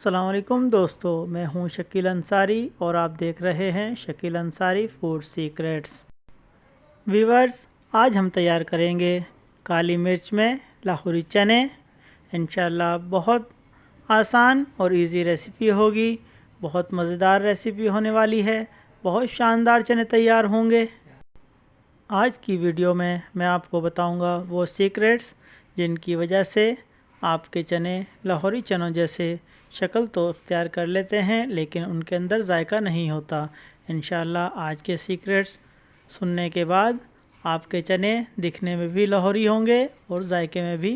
अस्सलाम वालेकुम दोस्तों, मैं हूं शकील अंसारी और आप देख रहे हैं Shakeel Ansari food secrets. Viewers, आज हम तैयार करेंगे काली मिर्च में लाहौरी चने। इंशाल्लाह बहुत आसान और इजी रेसिपी होगी। बहुत मज़ेदार रेसिपी होने वाली है। बहुत शानदार चने तैयार होंगे। आज की वीडियो में मैं आपको बताऊंगा वो सीक्रेट्स जिनकी वजह से आपके चने लाहौरी चनों जैसे शक्ल तो इख्तियार कर लेते हैं, लेकिन उनके अंदर जायका नहीं होता। इंशाल्लाह आज के सीक्रेट्स सुनने के बाद आपके चने दिखने में भी लाहौरी होंगे और जायके में भी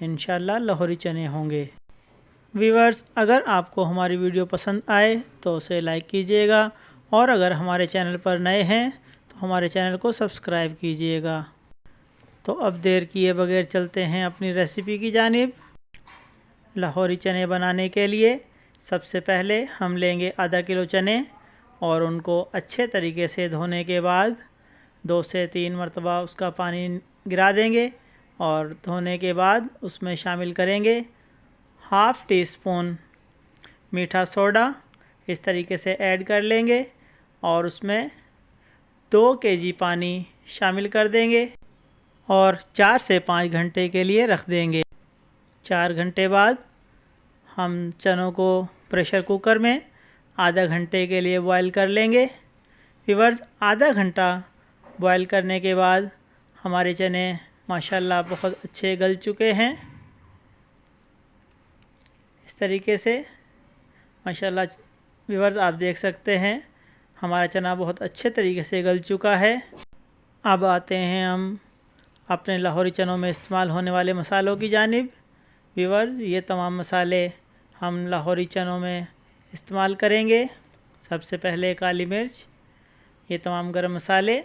इंशाल्लाह लाहौरी चने होंगे। व्यूअर्स, अगर आपको हमारी वीडियो पसंद आए तो उसे लाइक कीजिएगा और अगर हमारे चैनल पर नए हैं तो हमारे चैनल को सब्सक्राइब कीजिएगा। तो अब देर किए बगैर चलते हैं अपनी रेसिपी की जानिब। लाहौरी चने बनाने के लिए सबसे पहले हम लेंगे आधा किलो चने और उनको अच्छे तरीके से धोने के बाद 2 से 3 मरतबा उसका पानी गिरा देंगे और धोने के बाद उसमें शामिल करेंगे हाफ़ टी स्पून मीठा सोडा। इस तरीके से ऐड कर लेंगे और उसमें 2 केजी पानी शामिल कर देंगे और 4 से 5 घंटे के लिए रख देंगे। 4 घंटे बाद हम चनों को प्रेशर कुकर में आधा घंटे के लिए बॉईल कर लेंगे। व्यूअर्स, आधा घंटा बॉईल करने के बाद हमारे चने माशाल्लाह बहुत अच्छे गल चुके हैं। इस तरीके से माशाल्लाह व्यूअर्स आप देख सकते हैं हमारा चना बहुत अच्छे तरीके से गल चुका है। अब आते हैं हम अपने लाहौरी चनों में इस्तेमाल होने वाले मसालों की जानिब। व्यूअर्स, ये तमाम मसाले हम लाहौरी चनों में इस्तेमाल करेंगे। सबसे पहले काली मिर्च, ये तमाम गरम मसाले,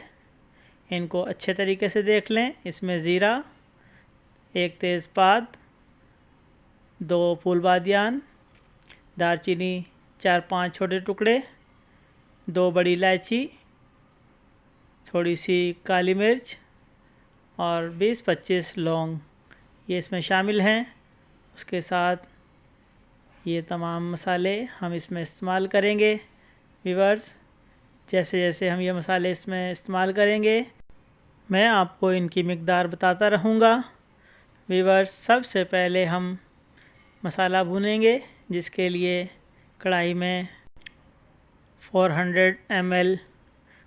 इनको अच्छे तरीके से देख लें। इसमें ज़ीरा, 1 तेज़पात, 2 फूल बादियान, दारचीनी 4-5 छोटे टुकड़े, 2 बड़ी इलायची, थोड़ी सी काली मिर्च और 20-25 लौंग, ये इसमें शामिल हैं। उसके साथ ये तमाम मसाले हम इसमें इस्तेमाल करेंगे। व्यूअर्स, जैसे जैसे हम ये मसाले इसमें इस्तेमाल करेंगे मैं आपको इनकी मिक़दार बताता रहूँगा। व्यूअर्स, सबसे पहले हम मसाला भूनेंगे, जिसके लिए कढ़ाई में 400 ml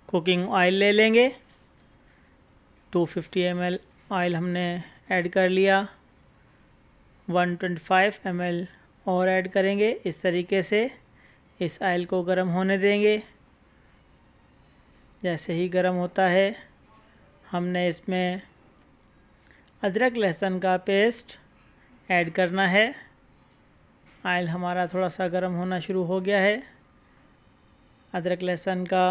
कुकिंग ऑयल ले लेंगे। 250 ml ऑयल हमने ऐड कर लिया। 125 ml और ऐड करेंगे। इस तरीके से इस ऑयल को गर्म होने देंगे। जैसे ही गर्म होता है हमने इसमें अदरक लहसुन का पेस्ट ऐड करना है। ऑयल हमारा थोड़ा सा गर्म होना शुरू हो गया है। अदरक लहसुन का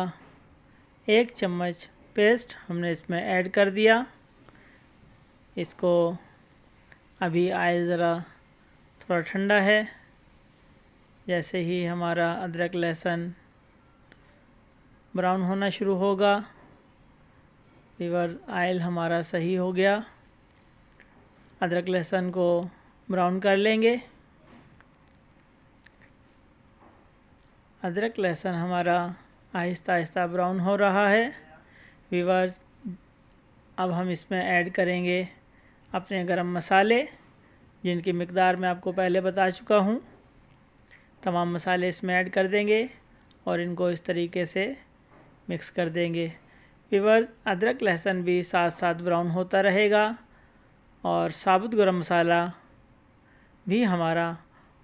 1 चम्मच पेस्ट हमने इसमें ऐड कर दिया। इसको अभी ऑयल ज़रा थोड़ा ठंडा है। जैसे ही हमारा अदरक लहसुन ब्राउन होना शुरू होगा, व्यूअर्स, ऑयल हमारा सही हो गया। अदरक लहसुन को ब्राउन कर लेंगे। अदरक लहसुन हमारा आहिस्ता आहिस्ता ब्राउन हो रहा है। व्यूअर्स, अब हम इसमें ऐड करेंगे अपने गरम मसाले, जिनकी मिक़दार मैं आपको पहले बता चुका हूँ। तमाम मसाले इसमें ऐड कर देंगे और इनको इस तरीके से मिक्स कर देंगे। व्यूअर्स, अदरक लहसुन भी साथ साथ ब्राउन होता रहेगा और साबुत गरम मसाला भी हमारा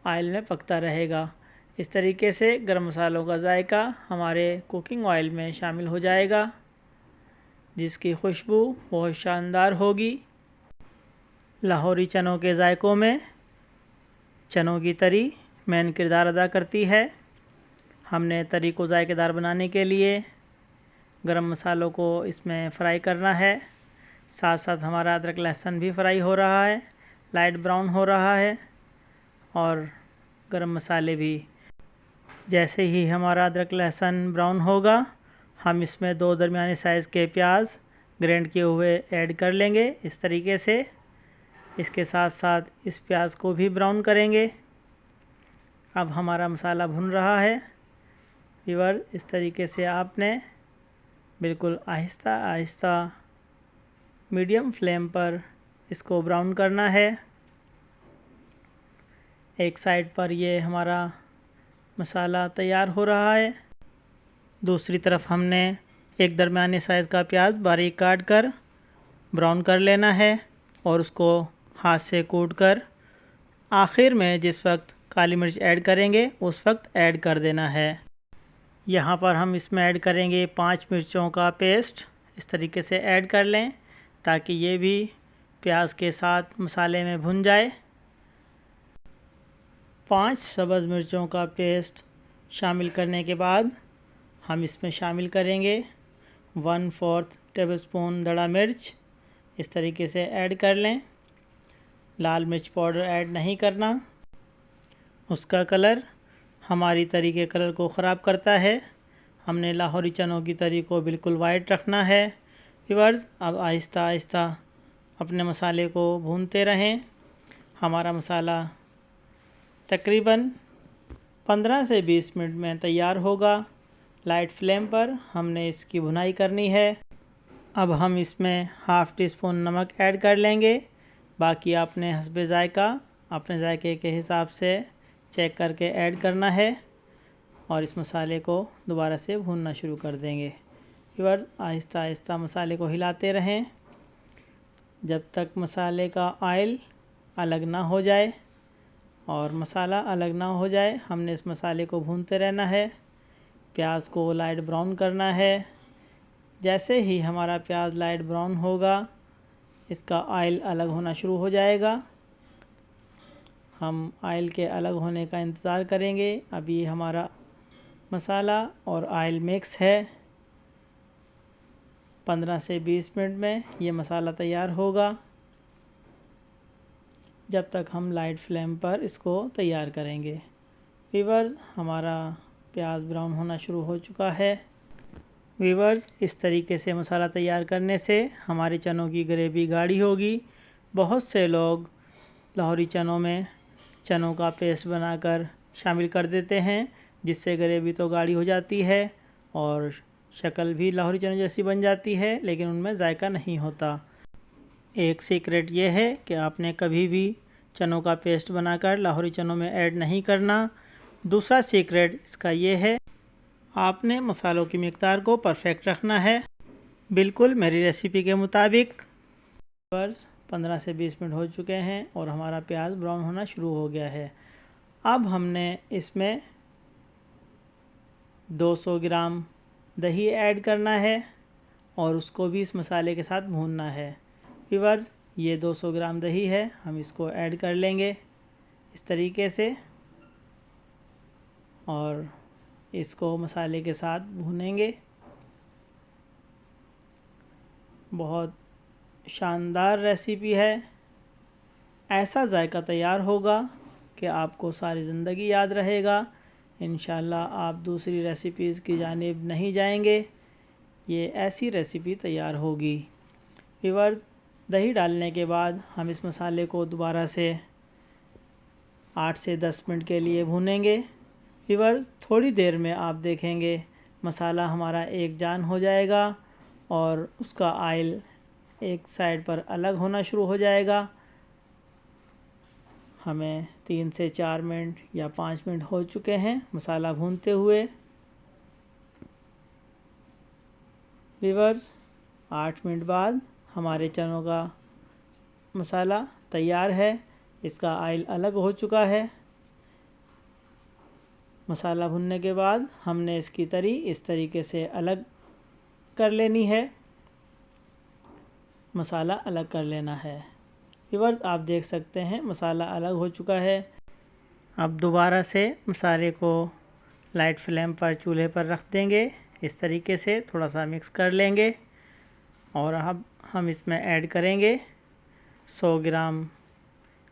ऑयल में पकता रहेगा। इस तरीके से गरम मसालों का जायका हमारे कुकिंग ऑयल में शामिल हो जाएगा, जिसकी खुशबू बहुत शानदार होगी। लाहौरी चनों के जायकों में चनों की तरी मेन किरदार अदा करती है। हमने तरी को जायकेदार बनाने के लिए गरम मसालों को इसमें फ्राई करना है। साथ साथ हमारा अदरक लहसुन भी फ्राई हो रहा है, लाइट ब्राउन हो रहा है और गरम मसाले भी। जैसे ही हमारा अदरक लहसुन ब्राउन होगा हम इसमें 2 दरमियाने साइज़ के प्याज ग्राइंड किए हुए ऐड कर लेंगे। इस तरीके से इसके साथ साथ इस प्याज को भी ब्राउन करेंगे। अब हमारा मसाला भुन रहा है। व्यूअर, इस तरीके से आपने बिल्कुल आहिस्ता आहिस्ता मीडियम फ्लेम पर इसको ब्राउन करना है। एक साइड पर ये हमारा मसाला तैयार हो रहा है। दूसरी तरफ हमने एक दरमियाने साइज़ का प्याज बारीक काट कर ब्राउन कर लेना है और उसको हाथ से कूट कर आखिर में जिस वक्त काली मिर्च ऐड करेंगे उस वक्त ऐड कर देना है। यहाँ पर हम इसमें ऐड करेंगे 5 मिर्चों का पेस्ट। इस तरीके से ऐड कर लें ताकि ये भी प्याज के साथ मसाले में भुन जाए। 5 सब्ज़ मिर्चों का पेस्ट शामिल करने के बाद हम इसमें शामिल करेंगे 1/4 टेबलस्पून दड़ा मिर्च। इस तरीके से ऐड कर लें। लाल मिर्च पाउडर ऐड नहीं करना, उसका कलर हमारी तरी के कलर को ख़राब करता है। हमने लाहौरी चनों की तरी को बिल्कुल वाइट रखना है। व्यूअर्स, अब आहिस्ता आहिस्ता अपने मसाले को भूनते रहें। हमारा मसाला तकरीबन 15 से 20 मिनट में तैयार होगा। लाइट फ्लेम पर हमने इसकी भुनाई करनी है। अब हम इसमें हाफ़ टी स्पून नमक ऐड कर लेंगे। बाकी आपने हस्बे ज़ायका अपने ज़ायके के हिसाब से चेक करके ऐड करना है और इस मसाले को दोबारा से भूनना शुरू कर देंगे। व्यूअर्स, आहिस्ता आहिस्ता मसाले को हिलाते रहें जब तक मसाले का ऑयल अलग ना हो जाए। और मसाला अलग ना हो जाए हमने इस मसाले को भूनते रहना है। प्याज को लाइट ब्राउन करना है। जैसे ही हमारा प्याज लाइट ब्राउन होगा इसका ऑयल अलग होना शुरू हो जाएगा। हम ऑयल के अलग होने का इंतज़ार करेंगे। अभी हमारा मसाला और ऑयल मिक्स है। 15 से 20 मिनट में ये मसाला तैयार होगा। जब तक हम लाइट फ्लेम पर इसको तैयार करेंगे। व्यूअर्स, हमारा प्याज ब्राउन होना शुरू हो चुका है। व्यूअर्स, इस तरीके से मसाला तैयार करने से हमारे चनों की ग्रेवी गाढ़ी होगी। बहुत से लोग लाहौरी चनों में चनों का पेस्ट बनाकर शामिल कर देते हैं जिससे ग्रेवी तो गाढ़ी हो जाती है और शक्ल भी लाहौरी चनों जैसी बन जाती है, लेकिन उनमें जायका नहीं होता। एक सीक्रेट ये है कि आपने कभी भी चनों का पेस्ट बनाकर लाहौरी चनों में ऐड नहीं करना। दूसरा सीक्रेट इसका ये है, आपने मसालों की मिक़दार को परफेक्ट रखना है, बिल्कुल मेरी रेसिपी के मुताबिक। बस 15 से 20 मिनट हो चुके हैं और हमारा प्याज ब्राउन होना शुरू हो गया है। अब हमने इसमें 200 ग्राम दही ऐड करना है और उसको भी इस मसाले के साथ भूनना है। व्यूअर्स, ये 200 ग्राम दही है, हम इसको ऐड कर लेंगे इस तरीके से और इसको मसाले के साथ भूनेंगे। बहुत शानदार रेसिपी है। ऐसा जायका तैयार होगा कि आपको सारी ज़िंदगी याद रहेगा। इंशाल्लाह आप दूसरी रेसिपीज़ की जानिब नहीं जाएंगे। ये ऐसी रेसिपी तैयार होगी। व्यूअर्स, दही डालने के बाद हम इस मसाले को दोबारा से 8 से 10 मिनट के लिए भूनेंगे। व्यूअर्स, थोड़ी देर में आप देखेंगे मसाला हमारा एक जान हो जाएगा और उसका ऑयल एक साइड पर अलग होना शुरू हो जाएगा। हमें 3 से 4 मिनट या 5 मिनट हो चुके हैं मसाला भूनते हुए। व्यूअर्स, 8 मिनट बाद हमारे चनों का मसाला तैयार है। इसका ऑयल अलग हो चुका है। मसाला भुनने के बाद हमने इसकी तरी इस तरीके से अलग कर लेनी है। मसाला अलग कर लेना है। व्यूअर्स, आप देख सकते हैं मसाला अलग हो चुका है। अब दोबारा से मसाले को लाइट फ्लेम पर चूल्हे पर रख देंगे। इस तरीके से थोड़ा सा मिक्स कर लेंगे और अब हम इसमें ऐड करेंगे 100 ग्राम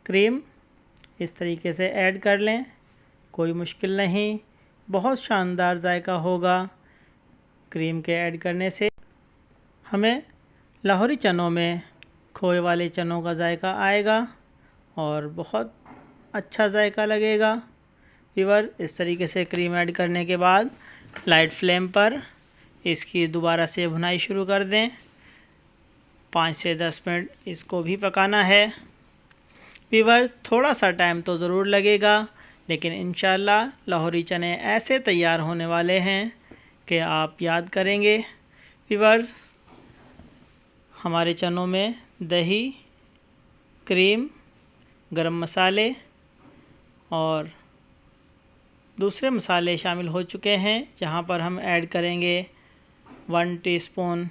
क्रीम। इस तरीके से ऐड कर लें, कोई मुश्किल नहीं, बहुत शानदार जायका होगा क्रीम के ऐड करने से। हमें लाहौरी चनों में खोए वाले चनों का जायका आएगा और बहुत अच्छा जायका लगेगा। व्यूअर्स इस तरीके से क्रीम ऐड करने के बाद लाइट फ्लेम पर इसकी दोबारा से भुनाई शुरू कर दें। 5 से 10 मिनट इसको भी पकाना है। व्यूअर्स थोड़ा सा टाइम तो ज़रूर लगेगा, लेकिन इंशाल्लाह लाहौरी चने ऐसे तैयार होने वाले हैं कि आप याद करेंगे। व्यूअर्स हमारे चनों में दही, क्रीम, गरम मसाले और दूसरे मसाले शामिल हो चुके हैं, जहां पर हम ऐड करेंगे 1 टीस्पून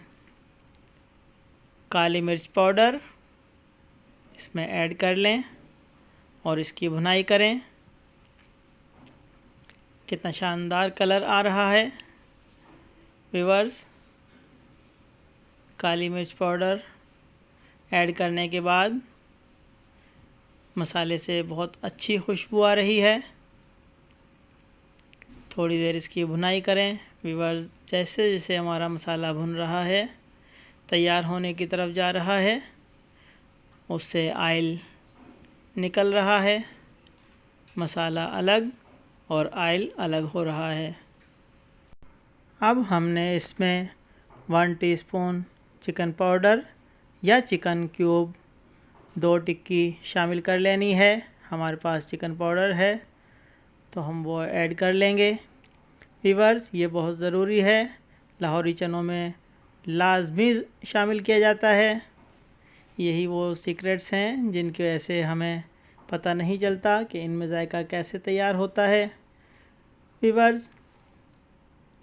काली मिर्च पाउडर। इसमें ऐड कर लें और इसकी भुनाई करें। कितना शानदार कलर आ रहा है। व्यूअर्स काली मिर्च पाउडर ऐड करने के बाद मसाले से बहुत अच्छी खुशबू आ रही है। थोड़ी देर इसकी भुनाई करें। व्यूअर्स जैसे जैसे हमारा मसाला भुन रहा है, तैयार होने की तरफ जा रहा है, उससे ऑयल निकल रहा है। मसाला अलग और ऑयल अलग हो रहा है। अब हमने इसमें 1 टीस्पून चिकन पाउडर या चिकन क्यूब 2 टिक्की शामिल कर लेनी है। हमारे पास चिकन पाउडर है तो हम वो ऐड कर लेंगे। व्यूअर्स ये बहुत ज़रूरी है, लाहौरी चनों में लाजमी शामिल किया जाता है। यही वो सीक्रेट्स हैं जिनकी वजह से हमें पता नहीं चलता कि इनमें जायका कैसे तैयार होता है। व्यूअर्स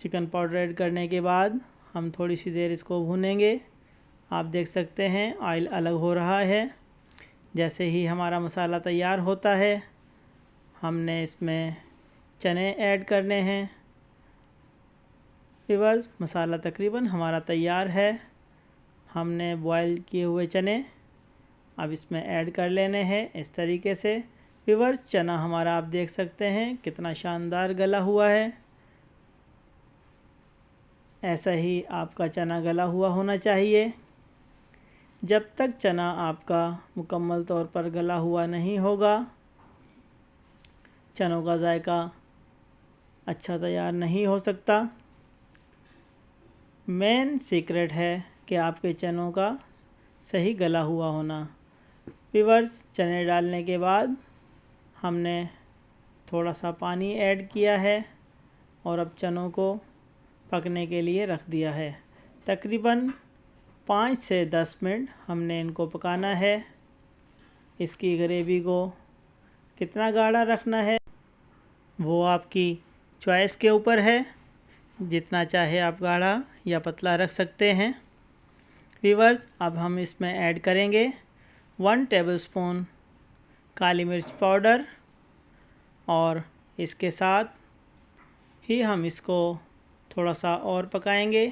चिकन पाउडर ऐड करने के बाद हम थोड़ी सी देर इसको भूनेंगे। आप देख सकते हैं ऑयल अलग हो रहा है। जैसे ही हमारा मसाला तैयार होता है, हमने इसमें चने ऐड करने हैं। व्यूअर्स मसाला तकरीबन हमारा तैयार है। हमने बॉयल किए हुए चने अब इसमें ऐड कर लेने हैं इस तरीके से। व्यूअर्स चना हमारा आप देख सकते हैं कितना शानदार गला हुआ है। ऐसा ही आपका चना गला हुआ होना चाहिए। जब तक चना आपका मुकम्मल तौर पर गला हुआ नहीं होगा, चनों का जायका अच्छा तैयार नहीं हो सकता। मेन सीक्रेट है कि आपके चनों का सही गला हुआ होना। व्यूअर्स चने डालने के बाद हमने थोड़ा सा पानी ऐड किया है और अब चनों को पकने के लिए रख दिया है। तकरीबन 5 से 10 मिनट हमने इनको पकाना है। इसकी ग्रेवी को कितना गाढ़ा रखना है वो आपकी चॉइस के ऊपर है। जितना चाहे आप गाढ़ा या पतला रख सकते हैं। व्यूअर्स अब हम इसमें ऐड करेंगे 1 टेबलस्पून काली मिर्च पाउडर और इसके साथ ही हम इसको थोड़ा सा और पकाएंगे।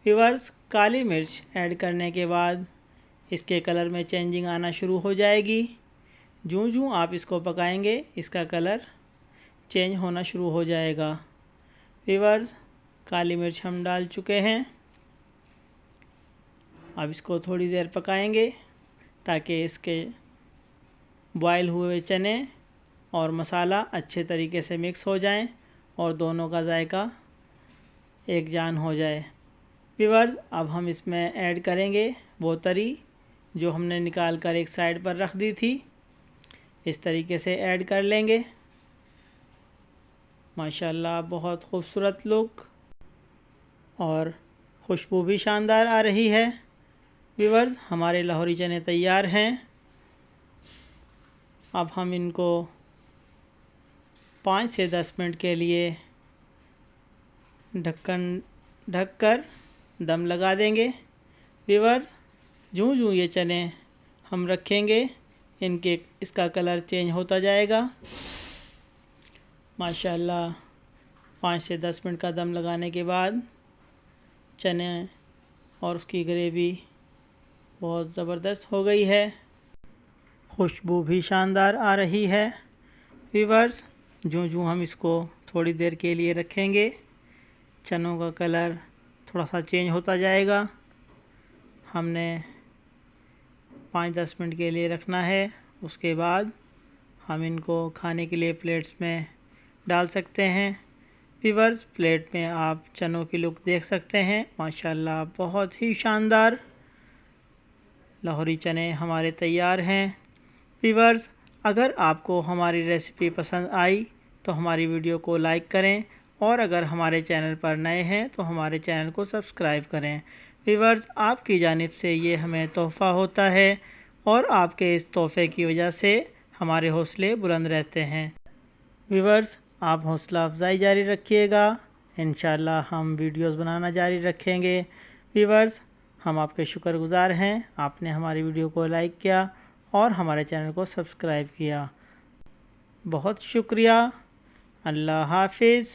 व्यूअर्स काली मिर्च ऐड करने के बाद इसके कलर में चेंजिंग आना शुरू हो जाएगी। जूं जूं आप इसको पकाएंगे इसका कलर चेंज होना शुरू हो जाएगा। व्यूअर्स काली मिर्च हम डाल चुके हैं। अब इसको थोड़ी देर पकाएंगे ताकि इसके बॉयल हुए चने और मसाला अच्छे तरीके से मिक्स हो जाएं और दोनों का जायका एक जान हो जाए। व्यूअर्स अब हम इसमें ऐड करेंगे वो तरी जो हमने निकाल कर एक साइड पर रख दी थी। इस तरीके से ऐड कर लेंगे। माशाल्लाह बहुत खूबसूरत लुक और खुशबू भी शानदार आ रही है। व्यूअर्स हमारे लाहौरी चने तैयार हैं। अब हम इनको 5 से 10 मिनट के लिए ढककर दम लगा देंगे। व्यूअर्स जूं जूं ये चने हम रखेंगे इसका कलर चेंज होता जाएगा। माशाल्लाह 5 से 10 मिनट का दम लगाने के बाद चने और उसकी ग्रेवी बहुत ज़बरदस्त हो गई है। खुशबू भी शानदार आ रही है। व्यूअर्स जूं जूं हम इसको थोड़ी देर के लिए रखेंगे, चनों का कलर थोड़ा सा चेंज होता जाएगा। हमने 5-10 मिनट के लिए रखना है। उसके बाद हम इनको खाने के लिए प्लेट्स में डाल सकते हैं। व्यूअर्स, प्लेट में आप चनों की लुक देख सकते हैं, माशाल्लाह बहुत ही शानदार लाहौरी चने हमारे तैयार हैं। व्यूअर्स, अगर आपको हमारी रेसिपी पसंद आई तो हमारी वीडियो को लाइक करें और अगर हमारे चैनल पर नए हैं तो हमारे चैनल को सब्सक्राइब करें। व्यूअर्स, आपकी जानिब से ये हमें तोहफ़ा होता है और आपके इस तोहफ़े की वजह से हमारे हौसले बुलंद रहते हैं। व्यूअर्स, आप हौसला अफजाई जारी रखिएगा, इंशाल्लाह हम वीडियोस बनाना जारी रखेंगे। व्यूअर्स, हम आपके शुक्रगुज़ार हैं, आपने हमारी वीडियो को लाइक किया और हमारे चैनल को सब्सक्राइब किया। बहुत शुक्रिया। अल्लाह हाफिज़।